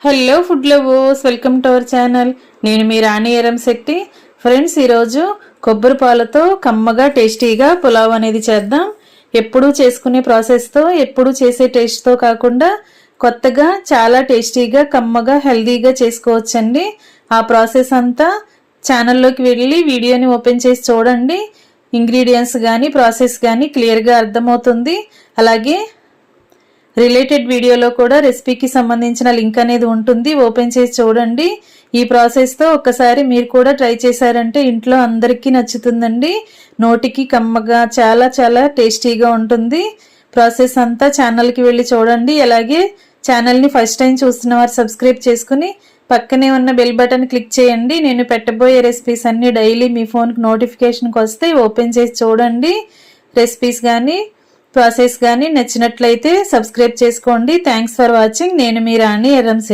Hello food lovers, welcome to our channel. నేను మీ రాణి ఎరం Shetty. Friends, ఈరోజు కొబ్బరి పాలతో కమ్మగా టేస్టీగా పులావ్ అనేది చేద్దాం. ఎప్పుడూ చేసుకునే ప్రాసెస్తో, ఎప్పుడూ చేసే టేస్ట్తో కాకుండా కొత్తగా చాలా టేస్టీగా కమ్మగా హెల్దీగా చేసుకోవచ్చండి. ఆ ప్రాసెస్ అంతా ఛానల్లోకి వెళ్ళి వీడియోని ఓపెన్ చేసి చూడండి. ఇంగ్రీడియంట్స్ కానీ ప్రాసెస్ కానీ క్లియర్గా అర్థమవుతుంది. అలాగే రిలేటెడ్ వీడియోలో కూడా రెసిపీకి సంబంధించిన లింక్ అనేది ఉంటుంది, ఓపెన్ చేసి చూడండి. ఈ ప్రాసెస్తో ఒక్కసారి మీరు కూడా ట్రై చేశారంటే ఇంట్లో అందరికీ నచ్చుతుందండి. నోటికి కమ్మగా చాలా చాలా టేస్టీగా ఉంటుంది. ప్రాసెస్ అంతా ఛానల్కి వెళ్ళి చూడండి. అలాగే ఛానల్ని ఫస్ట్ టైం చూస్తున్న వారు సబ్స్క్రైబ్ చేసుకుని పక్కనే ఉన్న బెల్ బటన్ క్లిక్ చేయండి. నేను పెట్టబోయే రెసిపీస్ అన్నీ డైలీ మీ ఫోన్కి నోటిఫికేషన్కి వస్తే ఓపెన్ చేసి చూడండి. రెసిపీస్ కానీ ప్రాసెస్ కానీ నచ్చినట్లయితే సబ్స్క్రైబ్ చేసుకోండి. Thanks for watching. నేను మీ రాణి ఎరం.